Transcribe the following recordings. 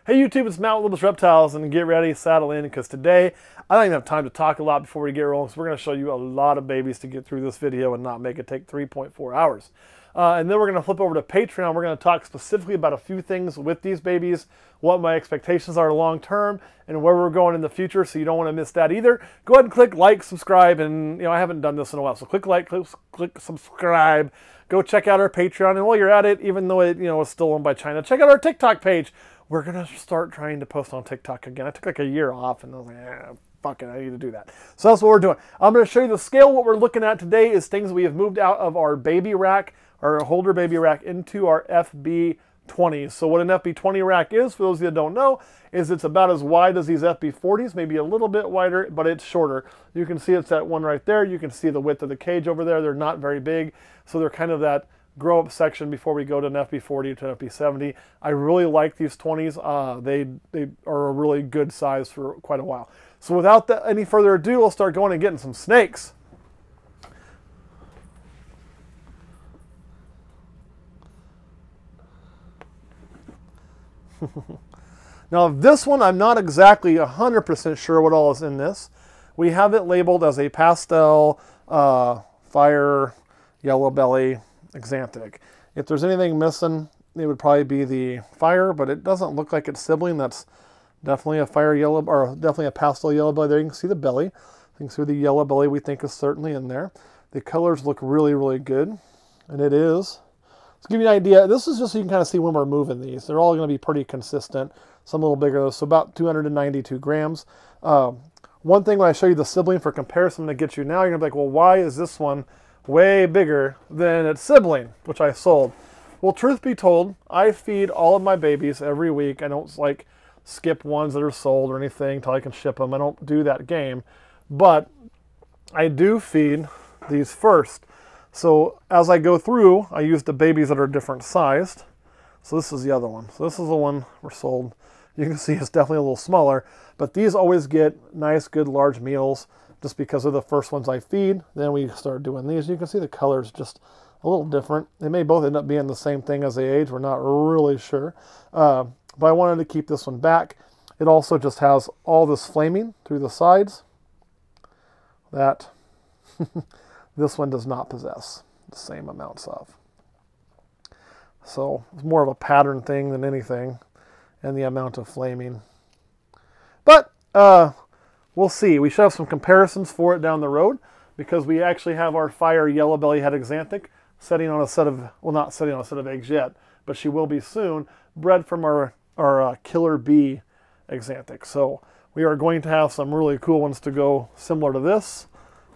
Hey YouTube, it's Matt with Littlest Reptiles, and get ready, saddle in, because today I don't even have time to talk a lot before we get rolling, so we're going to show you a lot of babies to get through this video and not make it take 3.4 hours. And then we're going to flip over to Patreon. We're going to talk specifically about a few things with these babies, what my expectations are long term, and where we're going in the future, so you don't want to miss that either. Go ahead and click like, subscribe, and I haven't done this in a while, so click like, click subscribe. Go check out our Patreon, and while you're at it, even though it it's still owned by China, check out our TikTok page. We're going to start trying to post on TikTok again. I took like a year off, and I was like, fuck it, I need to do that. So that's what we're doing. I'm going to show you the scale. What we're looking at today is things we have moved out of our baby rack, our holder baby rack, into our FB20s. So what an FB20 rack is, for those of you that don't know, is it's about as wide as these FB40s, maybe a little bit wider, but it's shorter. You can see it's that one right there. You can see the width of the cage over there. They're not very big, so they're kind of that grow up section before we go to an FB40 to an FB70. I really like these 20s. They are a really good size for quite a while. So without any further ado, we'll start going and getting some snakes. Now this one, I'm not exactly 100% sure what all is in this. We have it labeled as a pastel fire yellow belly Axanthic. If there's anything missing, it would probably be the fire, but it doesn't look like its sibling. That's definitely a fire yellow, or definitely a pastel yellow belly. There you can see the belly. You can see the yellow belly we think is certainly in there. The colors look really, really good, and it is. To give you an idea, this is just so you can kind of see when we're moving these. They're all going to be pretty consistent. Some a little bigger, so about 292 grams. One thing when I show you the sibling for comparison to get you now, you're going to be like, well, why is this one way bigger than its sibling, which I sold? Well, truth be told, I feed all of my babies every week. I don't like skip ones that are sold or anything till I can ship them. I don't do that game, but I do feed these first. So as I go through, I use the babies that are different sized. So this is the other one. So this is the one we're sold. You can see it's definitely a little smaller, but these always get nice, good, large meals just because of the first ones I feed. Then we start doing these. You can see the colors just a little different. They may both end up being the same thing as they age. We're not really sure. But I wanted to keep this one back. It also just has all this flaming through the sides that this one does not possess the same amounts of. So it's more of a pattern thing than anything, and the amount of flaming. But we'll see. We should have some comparisons for it down the road, because we actually have our fire yellow belly head Axanthic setting on a set of, well, not setting on a set of eggs yet, but she will be soon, bred from our killer bee Axanthic. So we are going to have some really cool ones to go similar to this,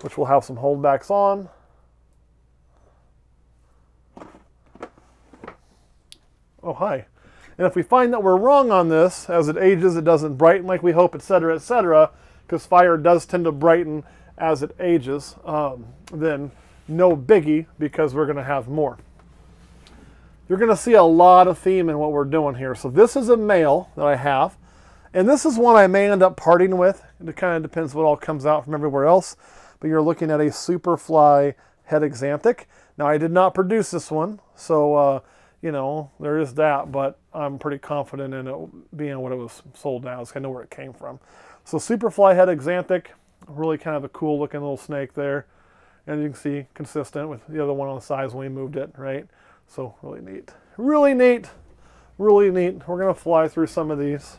which will have some holdbacks on. Oh, hi. And if we find that we're wrong on this, as it ages, it doesn't brighten like we hope, etc., etc., because fire does tend to brighten as it ages, then no biggie, because we're going to have more. You're going to see a lot of theme in what we're doing here. So this is a male that I have, and this is one I may end up parting with. It kind of depends what all comes out from everywhere else, but you're looking at a Superfly head Axanthic. Now, I did not produce this one, so there is that, but I'm pretty confident in it being what it was sold as. I know where it came from. So Superfly head Axanthic, really kind of a cool looking little snake there. And you can see consistent with the other one on the sides when we moved it, right? So really neat. Really neat. Really neat. We're going to fly through some of these.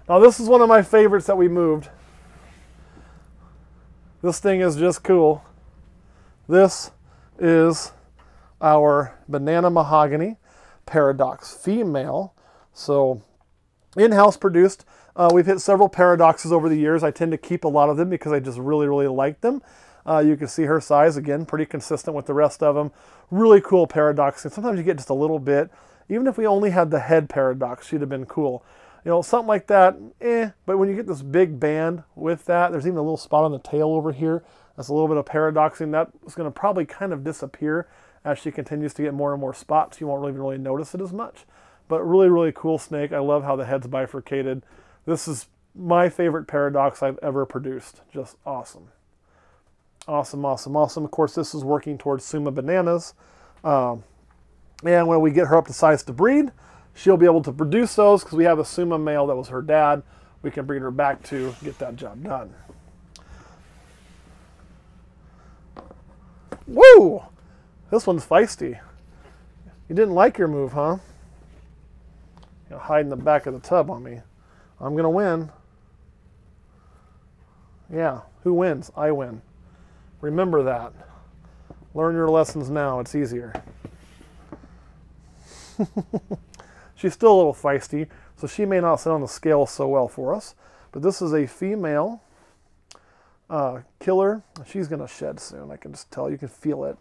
Now this is one of my favorites that we moved. This thing is just cool. This is our Banana Mahogany Paradox female. So in-house produced. We've hit several Paradoxes over the years. I tend to keep a lot of them because I just really, really like them. You can see her size, again, pretty consistent with the rest of them. Really cool Paradox. And sometimes you get just a little bit. Even if we only had the head Paradox, she'd have been cool. Something like that, But when you get this big band with that, there's even a little spot on the tail over here. That's a little bit of paradoxing. That is going to probably kind of disappear as she continues to get more and more spots. You won't really notice it as much. But really, really cool snake. I love how the head's bifurcated. This is my favorite Paradox I've ever produced. Just awesome. Awesome, awesome, awesome. Of course, this is working towards Suma Bananas. And when we get her up to size to breed, she'll be able to produce those because we have a Suma male that was her dad. We can breed her back to get that job done. Woo! This one's feisty. You didn't like your move, huh? You know, hide in the back of the tub on me. I'm going to win. Yeah, who wins? I win. Remember that. Learn your lessons now. It's easier. She's still a little feisty, so she may not sit on the scale so well for us. But this is a female killer. She's going to shed soon. I can just tell. You can feel it.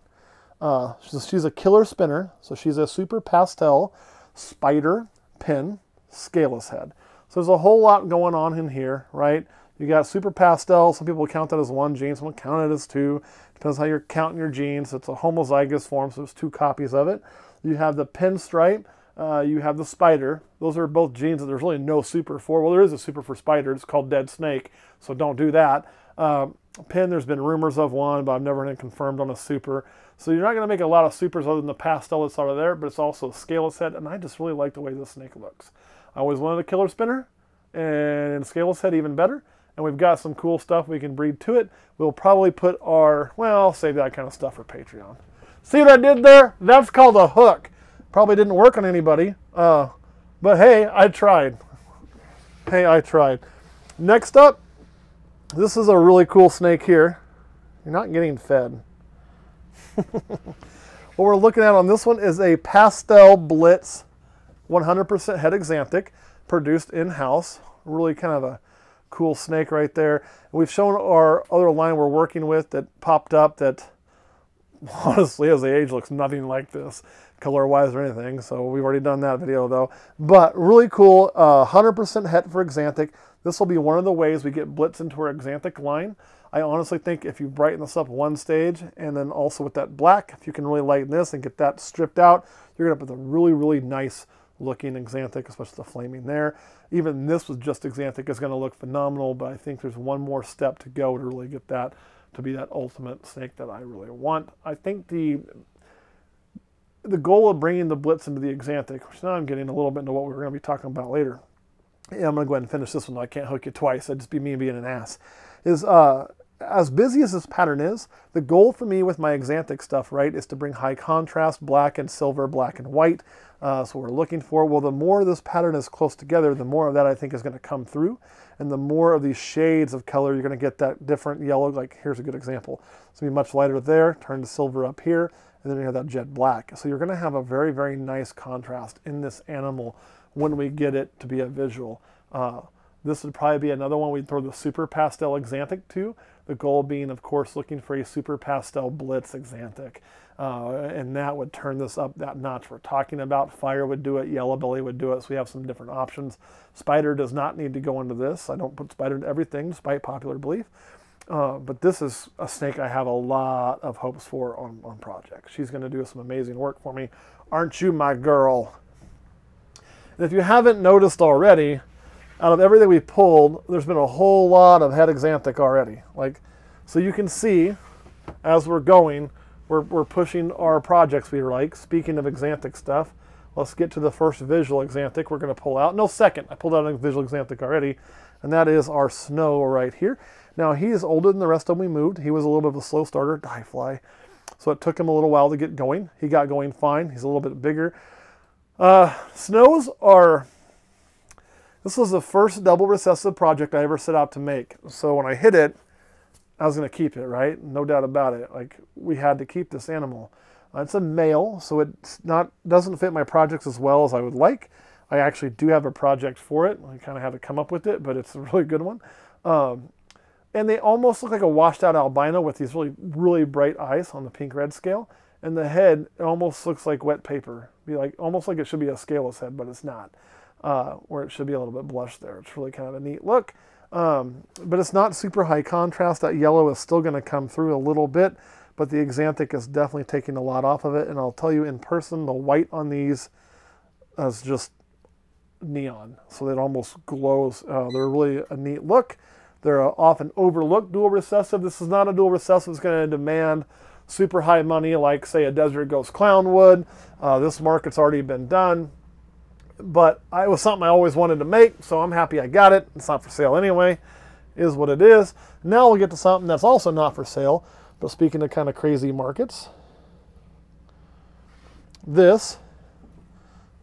She's a killer spinner, so she's a super pastel spider pin scaleless head. So there's a whole lot going on in here, right? You got super pastel. Some people count that as one gene, some people count it as two. Depends how you're counting your genes. It's a homozygous form, so there's 2 copies of it. You have the pinstripe. You have the spider. Those are both genes that there's really no super for. Well, there is a super for spider. It's called dead snake, so don't do that. Pin, there's been rumors of one, but I've never been confirmed on a super. So you're not going to make a lot of supers other than the pastel that's out of there, but it's also a scaleless head, and I just really like the way this snake looks. I always wanted a killer spinner, and scaleless head even better. And we've got some cool stuff we can breed to it. We'll probably put our, well, I'll save that kind of stuff for Patreon. See what I did there? That's called a hook. Probably didn't work on anybody, but hey, I tried. Hey, I tried. Next up, this is a really cool snake here. You're not getting fed. What we're looking at on this one is a Pastel Blitz 100% het axanthic produced in-house. Really kind of a cool snake right there. And we've shown our other line we're working with that popped up that honestly as they age looks nothing like this color wise or anything, so we've already done that video though. But really cool, 100% het for axanthic. This will be one of the ways we get Blitz into our axanthic line. I honestly think if you brighten this up one stage and then also with that black, if you can really lighten this and get that stripped out, you're going to have a really, really nice looking axanthic, especially the flaming there. Even this with just axanthic is going to look phenomenal, but I think there's one more step to go to really get that to be that ultimate snake that I really want. I think the goal of bringing the Blitz into the axanthic, which now I'm getting a little bit into what we're going to be talking about later. Yeah, I'm going to go ahead and finish this one. I can't hook you twice. That'd just be me being an ass. Is as busy as this pattern is, the goal for me with my axanthic stuff, right, is to bring high contrast, black and silver, black and white. So we're looking for, well, the more this pattern is close together, the more of that I think is going to come through. And the more of these shades of color, you're going to get that different yellow. Like here's a good example. It's going to be much lighter there, turn to silver up here, and then you have that jet black. So you're going to have a very, very nice contrast in this animal when we get it to be a visual. This would probably be another one we'd throw the super pastel axanthic to. The goal being, of course, looking for a super pastel Blitz axanthic. And that would turn this up that notch we're talking about. Fire would do it, Yellow Belly would do it, so we have some different options. Spider does not need to go into this. I don't put Spider into everything, despite popular belief. But this is a snake I have a lot of hopes for on projects. She's going to do some amazing work for me. Aren't you my girl? And if you haven't noticed already, out of everything we pulled, there's been a whole lot of het axanthic already. Like, so you can see, as we're going, we're pushing our projects we like. Speaking of axanthic stuff, let's get to the first visual axanthic we're going to pull out. No, second. I pulled out a visual axanthic already, and that is our Snow right here. Now, he is older than the rest of them we moved. He was a little bit of a slow starter, die fly. So it took him a little while to get going. He got going fine. He's a little bit bigger. Snows are... This was the first double recessive project I ever set out to make. So when I hit it, I was going to keep it, right? No doubt about it. Like, we had to keep this animal. It's a male, so it doesn't fit my projects as well as I would like. I actually do have a project for it. I kind of had to come up with it, but it's a really good one. And they almost look like a washed out albino with these really, really bright eyes on the pink-red scale. And the head, it almost looks like wet paper. Almost like it should be a scaleless head, but it's not. Where it should be a little bit blushed there. It's really kind of a neat look. But it's not super high contrast. That yellow is still going to come through a little bit, but the axanthic is definitely taking a lot off of it. And I'll tell you in person, the white on these is just neon. So it almost glows. They're really a neat look. They're often overlooked dual recessive. This is not a dual recessive. It's going to demand super high money like, say, a Desert Ghost Clown would. This market's already been done. but it was something I always wanted to make, so I'm happy I got it. It's not for sale anyway, is what it is. Now we'll get to something that's also not for sale, but speaking of kind of crazy markets, this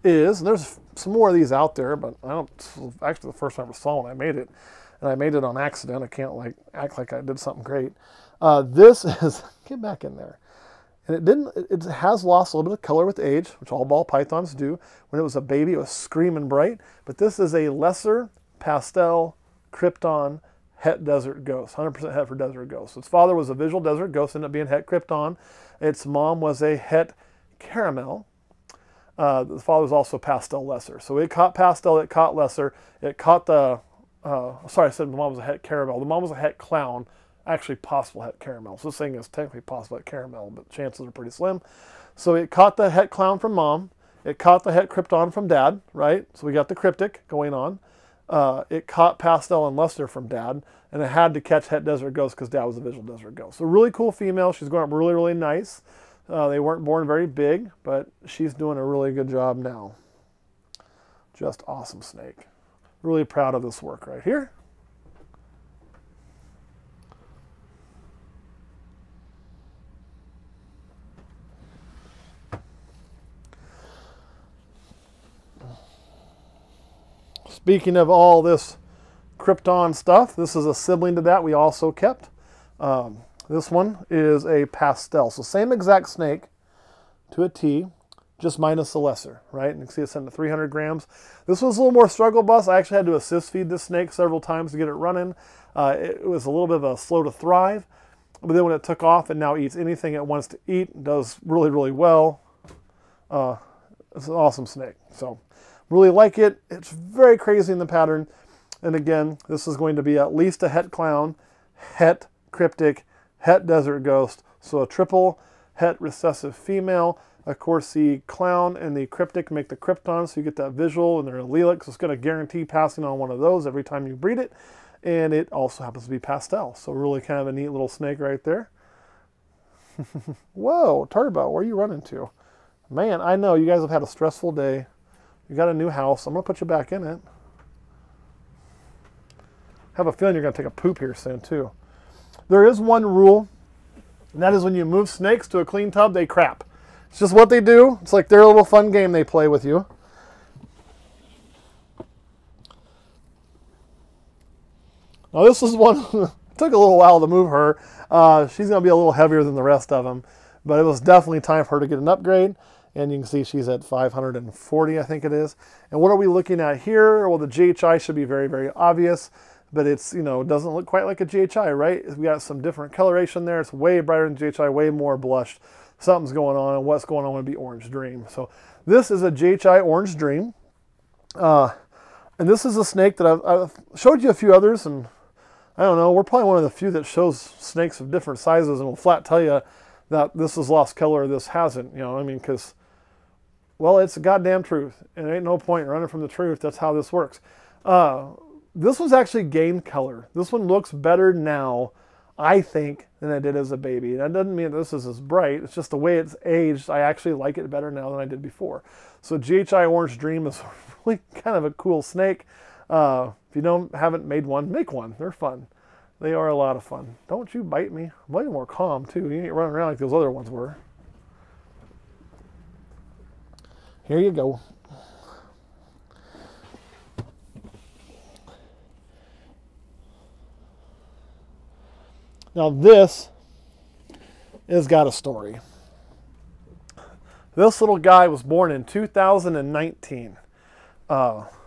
is, and there's some more of these out there, but I don't, actually the first time I ever saw one, I made it, and I made it on accident. I can't like act like I did something great. This is, get back in there. And it has lost a little bit of color with age, which all ball pythons do. When it was a baby, it was screaming bright. But this is a lesser pastel Krypton Het Desert Ghost, 100% Het for Desert Ghost. Its father was a visual Desert Ghost, ended up being Het Krypton. Its mom was a Het Caramel. The father was also pastel lesser. So it caught pastel, it caught lesser, it caught the, sorry, I said the mom was a Het Caramel. The mom was a Het Clown. Actually possible Het Caramel. So this thing is technically possible Het Caramel, but chances are pretty slim. So it caught the Het Clown from mom. It caught the Het Krypton from dad, right? So we got the cryptic going on. It caught pastel and luster from dad, and it had to catch Het Desert Ghost because dad was a visual Desert Ghost. So really cool female. She's going up really, really nice. They weren't born very big, but she's doing a really good job now. Just awesome snake. Really proud of this work right here. Speaking of all this Krypton stuff, this is a sibling to that we also kept. This one is a pastel. So same exact snake to a T, just minus the lesser, right? And you can see it's sitting at 300 grams. This was a little more struggle bus. I actually had to assist feed this snake several times to get it running. It was a little bit of a slow to thrive, but then when it took off, it now eats anything it wants to eat, does really, really well. It's an awesome snake. So really like it. It's very crazy in the pattern. And again, this is going to be at least a Het Clown, Het Cryptic, Het Desert Ghost. So a triple Het recessive female. Of course, the Clown and the Cryptic make the Krypton, so you get that visual, and they're allelic. So it's going to guarantee passing on one of those every time you breed it. And it also happens to be pastel. So really kind of a neat little snake right there. Whoa, Turbo, where are you running to? Man, I know you guys have had a stressful day. You got a new house. I'm going to put you back in it. I have a feeling you're going to take a poop here soon, too. There is one rule, and that is when you move snakes to a clean tub, they crap. It's just what they do. It's like their little fun game they play with you. Now, this is one, it took a little while to move her. She's going to be a little heavier than the rest of them, but it was definitely time for her to get an upgrade. And you can see she's at 540, I think it is. And what are we looking at here? Well, the GHI should be very, very obvious, but it's, you know, doesn't look quite like a GHI, right? We got some different coloration there. It's way brighter than GHI, way more blushed. Something's going on, and what's going on would be Orange Dream. So this is a GHI Orange Dream. And this is a snake that I've showed you a few others, and I don't know, we're probably one of the few that shows snakes of different sizes and will flat tell you that this has lost color or this hasn't, you know what I mean? Because, well, it's the goddamn truth. And there ain't no point in running from the truth. That's how this works. This one's actually gained color. This one looks better now, I think, than it did as a baby. That doesn't mean this is as bright. It's just the way it's aged. I actually like it better now than I did before. So GHI Orange Dream is really kind of a cool snake. If you haven't made one, make one. They're fun. They are a lot of fun. Don't you bite me. I'm way more calm, too. You ain't running around like those other ones were. Here you go. Now this has got a story. This little guy was born in 2019.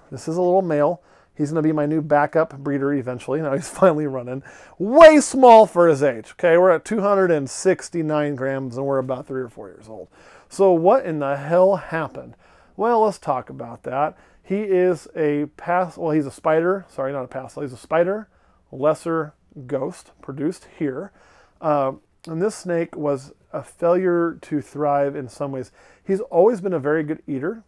This is a little male. He's going to be my new backup breeder eventually. Now he's finally running. Way small for his age. Okay, we're at 269 grams and we're about 3 or 4 years old. So what in the hell happened? Well, let's talk about that. He is he's a spider. Sorry, not a pastel. He's a spider, lesser ghost, produced here. And this snake was a failure to thrive in some ways. He's always been a very good eater,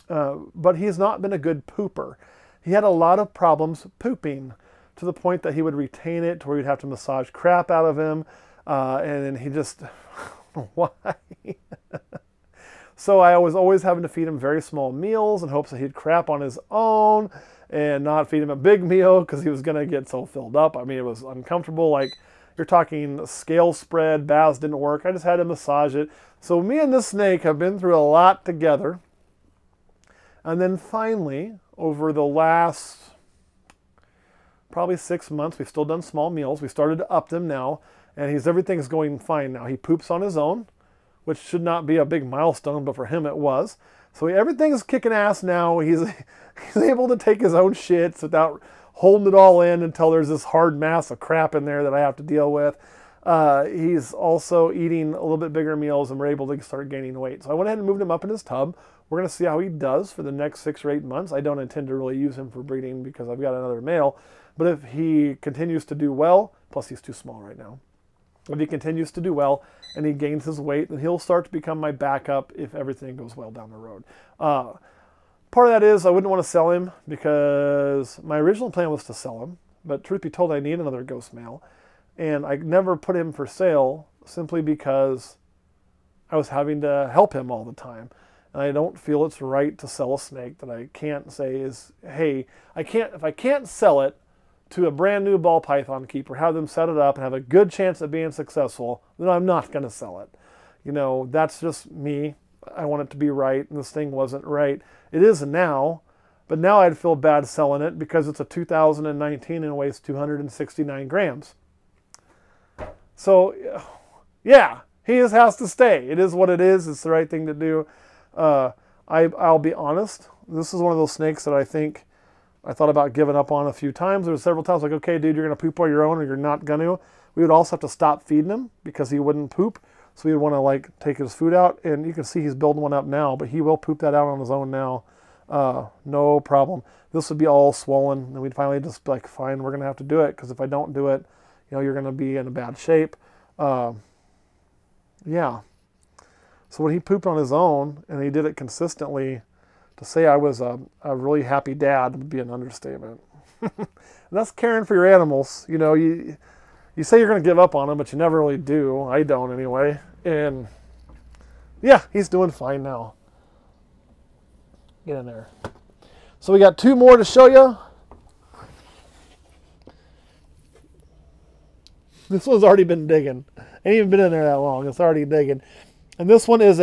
but he's not been a good pooper. He had a lot of problems pooping to the point that he would retain it to where you'd have to massage crap out of him. And then he just, I don't know why. So I was always having to feed him very small meals in hopes that he'd crap on his own and not feed him a big meal because he was going to get so filled up. I mean, it was uncomfortable. Like, you're talking scale spread, baths didn't work. I just had to massage it. So me and this snake have been through a lot together. And then finally, over the last probably 6 months, we've still done small meals. We started to up them now, and everything's going fine now. He poops on his own, which should not be a big milestone, but for him it was. So everything's kicking ass now. He's able to take his own shits without holding it all in until there's this hard mass of crap in there that I have to deal with. He's also eating a little bit bigger meals, and we're able to start gaining weight. So I went ahead and moved him up in his tub. We're going to see how he does for the next 6 or 8 months. I don't intend to really use him for breeding because I've got another male. But if he continues to do well, plus he's too small right now. If he continues to do well and he gains his weight, then he'll start to become my backup if everything goes well down the road. Part of that is I wouldn't want to sell him because my original plan was to sell him. But truth be told, I need another ghost male. And I never put him for sale simply because I was having to help him all the time. And I don't feel it's right to sell a snake that I can't say is, hey, if I can't sell it to a brand new ball python keeper, have them set it up and have a good chance of being successful, then I'm not going to sell it. You know, that's just me. I want it to be right, and this thing wasn't right. It is now, but now I'd feel bad selling it because it's a 2019 and weighs 269 grams. So, yeah, he has to stay. It is what it is. It's the right thing to do. I'll be honest. This is one of those snakes that I think I thought about giving up on a few times. There were several times like, okay, dude, you're going to poop on your own or you're not going to. We would also have to stop feeding him because he wouldn't poop. So we would want to like take his food out. And you can see he's building one up now, but he will poop that out on his own now. No problem. This would be all swollen. And we'd finally just be like, fine, we're going to have to do it. Because if I don't do it, you know, you're going to be in a bad shape. Yeah. So when he pooped on his own and he did it consistently, to say I was a really happy dad would be an understatement. And that's caring for your animals. You know, you say you're going to give up on them, but you never really do. I don't anyway. And yeah, he's doing fine now. Get in there. So we got 2 more to show you. This one's already been digging. Ain't even been in there that long. It's already digging. And this one is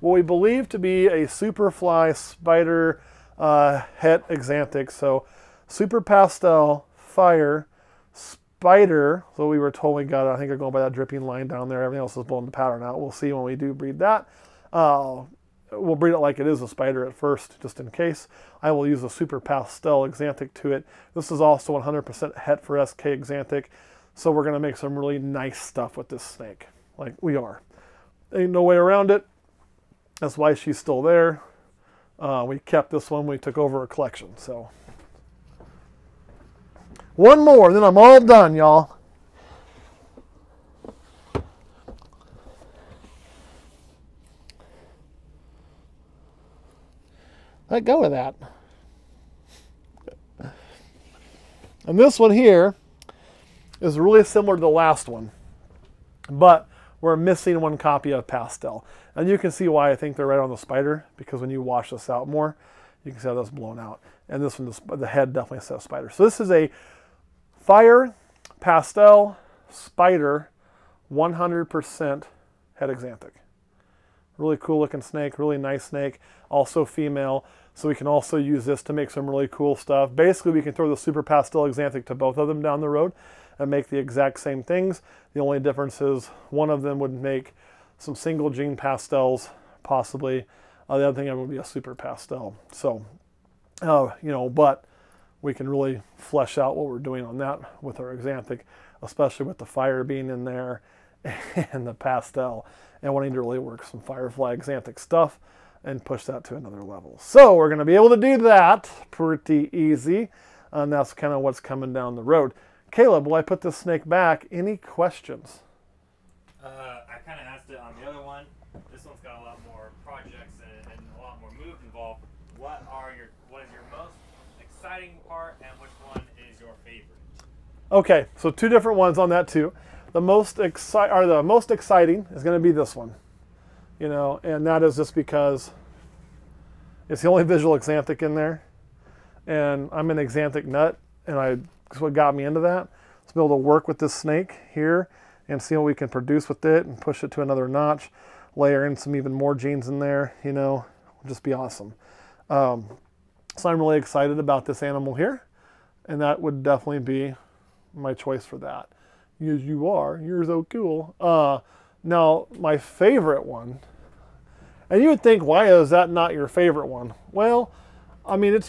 what we believe to be a Superfly Spider het Axanthic. So super pastel, fire, spider. So we were told we got, I think they're going by that dripping line down there. Everything else is blowing the pattern out. We'll see when we do breed that. We'll breed it like it is a spider at first, just in case. I will use a super pastel Axanthic to it. This is also 100% het for SK Axanthic. So we're going to make some really nice stuff with this snake. Like we are. Ain't no way around it. That's why she's still there. We kept this one when we took over a collection. So one more, then I'm all done, y'all. Let go of that. And this one here is really similar to the last one, but we're missing one copy of Pastel. And you can see why I think they're right on the spider, because when you wash this out more, you can see how that's blown out. And this one, the head definitely says spider. So this is a fire, pastel, spider, 100% het Axanthic. Really cool looking snake, really nice snake, also female. So we can also use this to make some really cool stuff. Basically, we can throw the super pastel Axanthic to both of them down the road and make the exact same things. The only difference is one of them would make some single gene pastels, possibly. The other thing would be a super pastel. So, you know, but we can really flesh out what we're doing on that with our Axanthic, especially with the fire being in there and the pastel, and wanting to really work some Firefly Axanthic stuff and push that to another level. So we're going to be able to do that pretty easy, and that's kind of what's coming down the road. Caleb, will I put this snake back? Any questions? I kind of asked it on the other one. This one's got a lot more projects and a lot more move involved. What is your most exciting part, and which one is your favorite? Okay, so 2 different ones on that too. The most exciting is going to be this one. you know, and that is just because it's the only visual Xanthic in there, and I'm an Xanthic nut, and that's what got me into that. To be able to work with this snake here and see what we can produce with it and push it to another notch, layer in some even more genes in there, you know, will just be awesome. So I'm really excited about this animal here, and that would definitely be my choice for that. Yes, you are. You're so cool. Now, my favorite one, and you would think, why is that not your favorite one? Well, I mean,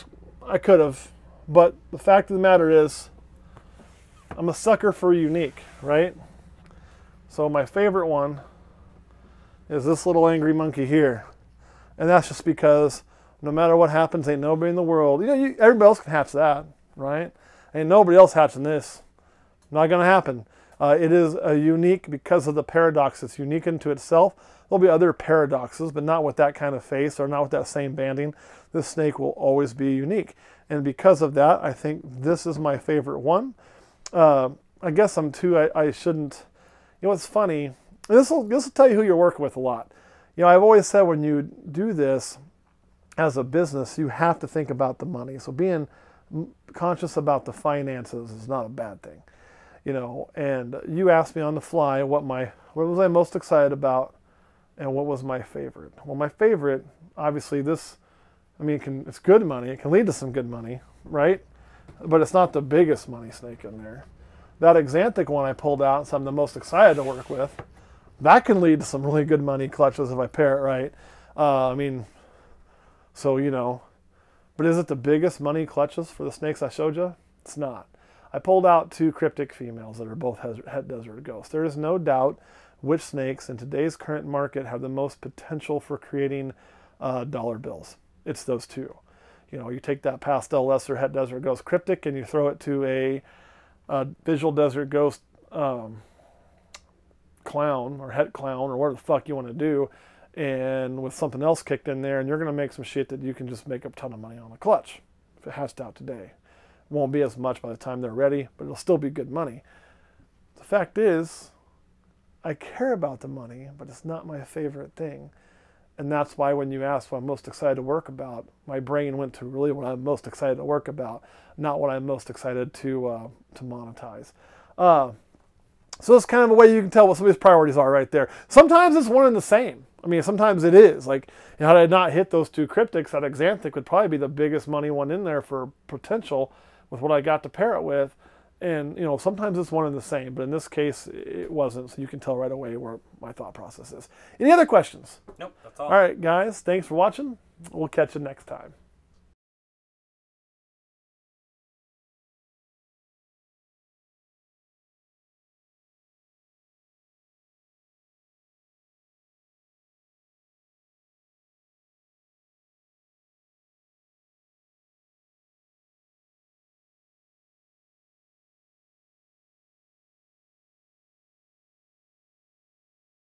I could have, but the fact of the matter is, I'm a sucker for unique, right? So my favorite one is this little angry monkey here. And that's just because no matter what happens, ain't nobody in the world, you know, everybody else can hatch that, right? Ain't nobody else hatching this. Not going to happen. It is a unique because of the paradox. It's unique into itself. There'll be other paradoxes, but not with that kind of face or not with that same banding. This snake will always be unique. And because of that, I think this is my favorite one. I guess I shouldn't, you know, it's funny. This will tell you who you're working with a lot. You know, I've always said when you do this as a business, you have to think about the money. So being conscious about the finances is not a bad thing. You know, and you asked me on the fly what was I most excited about and what was my favorite. Well, my favorite, obviously this, I mean, it's good money. It can lead to some good money, right? But it's not the biggest money snake in there. That Xanthic one I pulled out, so I'm the most excited to work with, that can lead to some really good money clutches if I pair it right. I mean, so, you know, but is it the biggest money clutches for the snakes I showed you? It's not. I pulled out 2 cryptic females that are both het desert ghosts. There is no doubt which snakes in today's current market have the most potential for creating dollar bills. It's those 2. You know, you take that pastel lesser het desert ghost cryptic and you throw it to a visual desert ghost clown or het clown or whatever the fuck you want to do, and with something else kicked in there, and you're going to make some shit that you can just make a ton of money on a clutch if it hatched out today. Won't be as much by the time they're ready, but it'll still be good money. The fact is, I care about the money, but it's not my favorite thing. And that's why when you asked what I'm most excited to work about, my brain went to really what I'm most excited to work about, not what I'm most excited to monetize. So that's kind of a way you can tell what somebody's priorities are right there. Sometimes it's one and the same. I mean, sometimes it is. Like, you know, had I not hit those 2 cryptics, that Xanthic would probably be the biggest money one in there for potential with what I got to pair it with. And, you know, sometimes it's one and the same, but in this case, it wasn't. So you can tell right away where my thought process is. Any other questions? Nope, that's all. All right, guys, thanks for watching. We'll catch you next time.